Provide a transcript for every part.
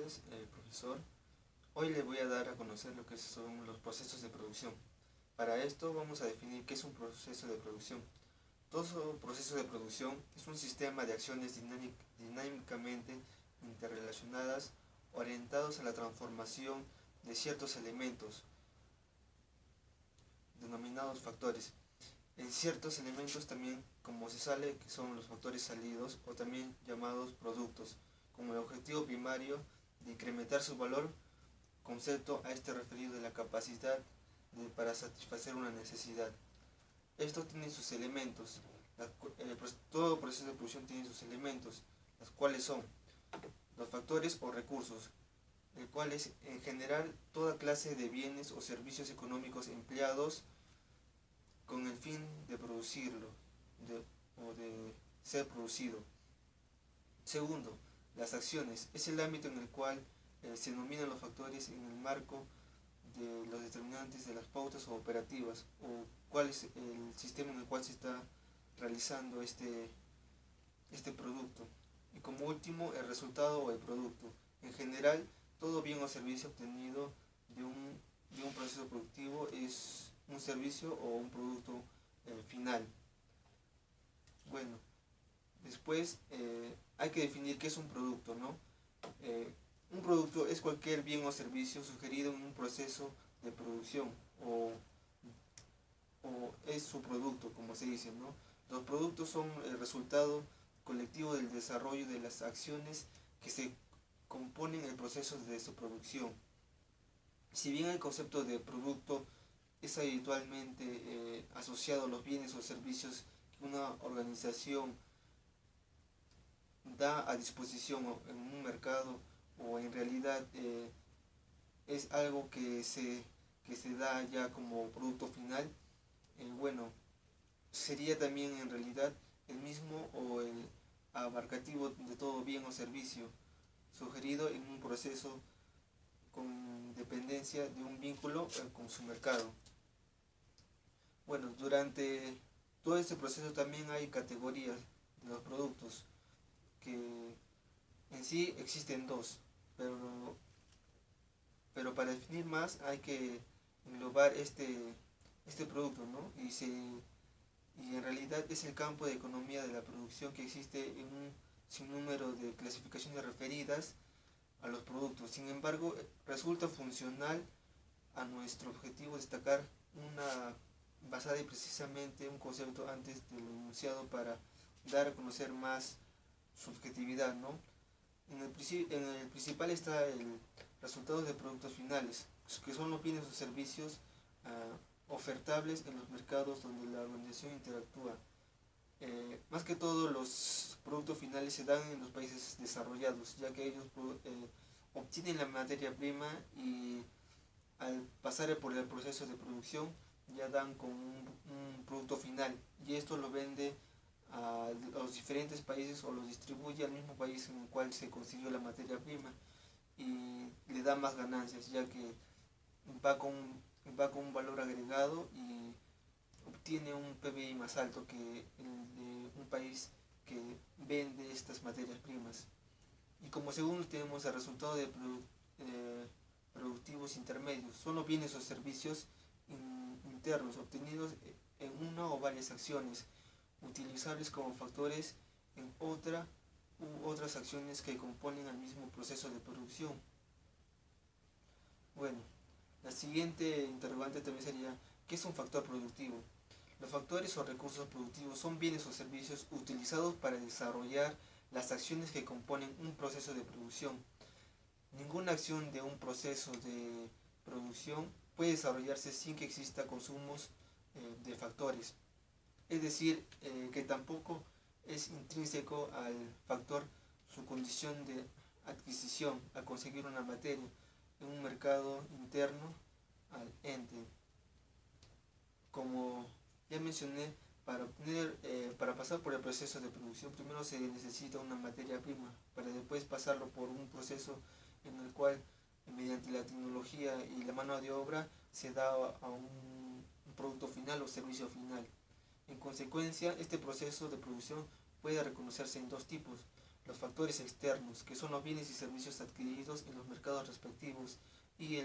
tardes, profesor. Hoy le voy a dar a conocer lo que son los procesos de producción. Para esto vamos a definir qué es un proceso de producción. Todo proceso de producción es un sistema de acciones dinámicamente interrelacionadas orientados a la transformación de ciertos elementos, denominados factores, en ciertos elementos también, como se sale, que son los factores salidos o también llamados productos, como el objetivo primario de incrementar su valor, concepto a este referido de la capacidad para satisfacer una necesidad. Esto tiene sus elementos, todo proceso de producción tiene sus elementos, los cuales son los factores o recursos, el cual es en general toda clase de bienes o servicios económicos empleados con el fin de producirlo o de ser producido. Segundo, las acciones es el ámbito en el cual se denominan los factores en el marco de los determinantes de las pautas o operativas o cuál es el sistema en el cual se está realizando este producto. Y como último, el resultado o el producto. En general, todo bien o servicio obtenido de un proceso productivo es un servicio o un producto final. Bueno, después hay que definir qué es un producto, ¿no? Un producto es cualquier bien o servicio sugerido en un proceso de producción o es su producto, como se dice, ¿no? Los productos son el resultado colectivo del desarrollo de las acciones que se componen el proceso de su producción. Si bien el concepto de producto es habitualmente asociado a los bienes o servicios que una organización da a disposición en un mercado o en realidad es algo que se da ya como producto final, bueno, sería también en realidad el mismo o el abarcativo de todo bien o servicio sugerido en un proceso con dependencia de un vínculo con su mercado. Bueno, durante todo este proceso también hay categorías de los productos, que en sí existen dos, pero para definir más hay que englobar este producto, ¿no? Y en realidad es el campo de economía de la producción que existe en un sinnúmero de clasificaciones referidas a los productos. Sin embargo, resulta funcional a nuestro objetivo destacar una basada y precisamente un concepto antes de lo enunciado para dar a conocer más subjetividad, ¿no? En el principal está el resultado de productos finales, que son los bienes o servicios ofertables en los mercados donde la organización interactúa. Más que todo los productos finales se dan en los países desarrollados, ya que ellos obtienen la materia prima y al pasar por el proceso de producción ya dan con un producto final y esto lo vende a los diferentes países o lo distribuye al mismo país en el cual se consiguió la materia prima y le da más ganancias ya que va con un valor agregado y obtiene un PBI más alto que el de un país que vende estas materias primas. Y como segundo tenemos el resultado de productivos intermedios. Son los bienes o servicios internos obtenidos en una o varias acciones, utilizables como factores en otra u otras acciones que componen el mismo proceso de producción. Bueno, la siguiente interrogante también sería, ¿qué es un factor productivo? Los factores o recursos productivos son bienes o servicios utilizados para desarrollar las acciones que componen un proceso de producción. Ninguna acción de un proceso de producción puede desarrollarse sin que exista consumos de factores. Es decir, que tampoco es intrínseco al factor su condición de adquisición al conseguir una materia en un mercado interno al ente. Como ya mencioné, para pasar por el proceso de producción primero se necesita una materia prima para después pasarlo por un proceso en el cual mediante la tecnología y la mano de obra se da a un producto final o servicio final. En consecuencia, este proceso de producción puede reconocerse en dos tipos: los factores externos, que son los bienes y servicios adquiridos en los mercados respectivos, y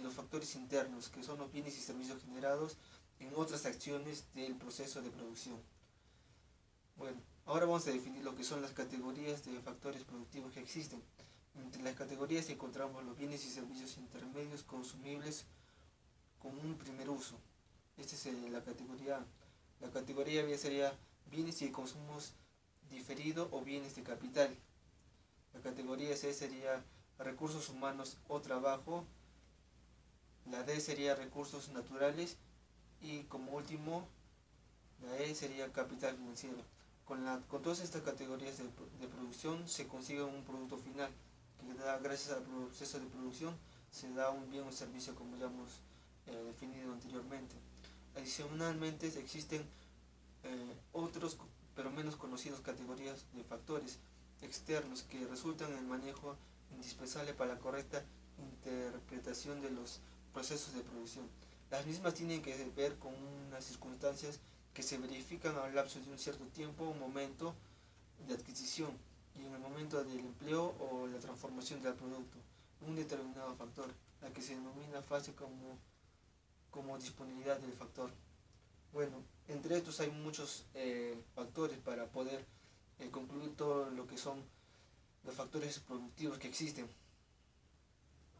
los factores internos, que son los bienes y servicios generados en otras acciones del proceso de producción. Bueno, ahora vamos a definir lo que son las categorías de factores productivos que existen. Entre las categorías encontramos los bienes y servicios intermedios consumibles con un primer uso. Esta es la categoría A. La categoría B sería bienes y consumos diferido o bienes de capital. La categoría C sería recursos humanos o trabajo. La D sería recursos naturales. Y como último, la E sería capital financiero. Con todas estas categorías de producción se consigue un producto final que gracias al proceso de producción se da un bien o servicio como ya hemos definido anteriormente. Adicionalmente existen otros pero menos conocidos categorías de factores externos que resultan en el manejo indispensable para la correcta interpretación de los procesos de producción. Las mismas tienen que ver con unas circunstancias que se verifican a lo largo de un cierto tiempo, un momento de adquisición y en el momento del empleo o la transformación del producto, un determinado factor, la que se denomina fase como disponibilidad del factor. Bueno, entre estos hay muchos factores para poder concluir todo lo que son los factores productivos que existen.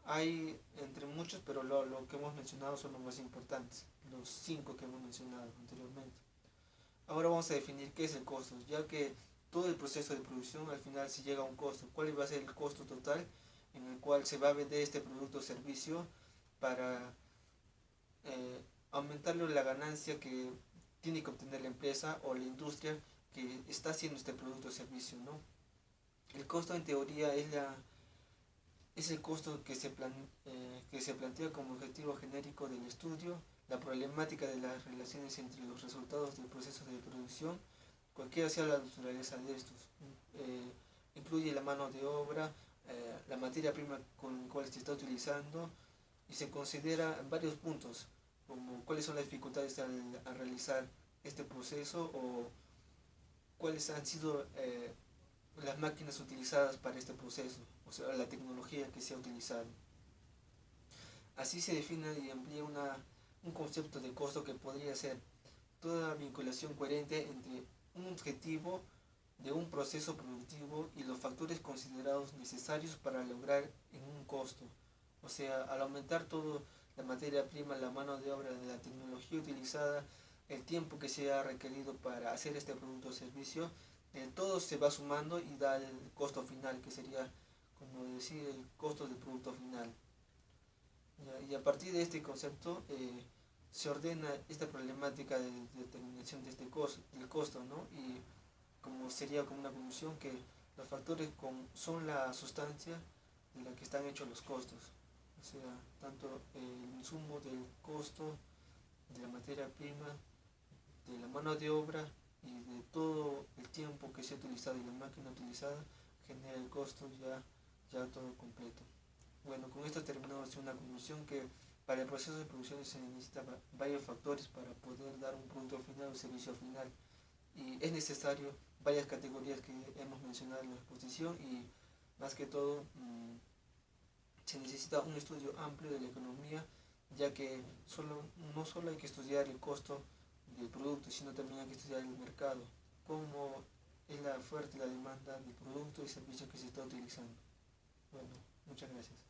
Hay entre muchos, pero lo que hemos mencionado son los más importantes, los 5 que hemos mencionado anteriormente. Ahora vamos a definir qué es el costo, ya que todo el proceso de producción al final se llega a un costo. ¿Cuál va a ser el costo total en el cual se va a vender este producto o servicio para aumentarle la ganancia que tiene que obtener la empresa o la industria que está haciendo este producto o servicio, ¿no? El costo en teoría es el costo que se plantea como objetivo genérico del estudio, la problemática de las relaciones entre los resultados del proceso de producción, cualquiera sea la naturaleza de estos. Incluye la mano de obra, la materia prima con la cual se está utilizando y se considera varios puntos, como cuáles son las dificultades al realizar este proceso o cuáles han sido las máquinas utilizadas para este proceso, o sea, la tecnología que se ha utilizado. Así se define y amplía un concepto de costo que podría ser toda vinculación coherente entre un objetivo de un proceso productivo y los factores considerados necesarios para lograr en un costo. O sea, al aumentar todo, la materia prima, la mano de obra, la tecnología utilizada, el tiempo que se ha requerido para hacer este producto o servicio, todo se va sumando y da el costo final, que sería, como decir, el costo del producto final. Y a partir de este concepto se ordena esta problemática de determinación de este costo, del costo, ¿no? Y como sería como una conclusión que los factores son la sustancia de la que están hechos los costos. O sea, tanto el insumo del costo, de la materia prima, de la mano de obra y de todo el tiempo que se ha utilizado y la máquina utilizada genera el costo ya todo completo. Bueno, con esto terminamos una conclusión que para el proceso de producción se necesitan varios factores para poder dar un producto final o servicio final. Y es necesario varias categorías que hemos mencionado en la exposición y más que todo se necesita un estudio amplio de la economía, ya que no solo hay que estudiar el costo del producto, sino también hay que estudiar el mercado, cómo es la oferta y la demanda del producto y servicio que se está utilizando. Bueno, muchas gracias.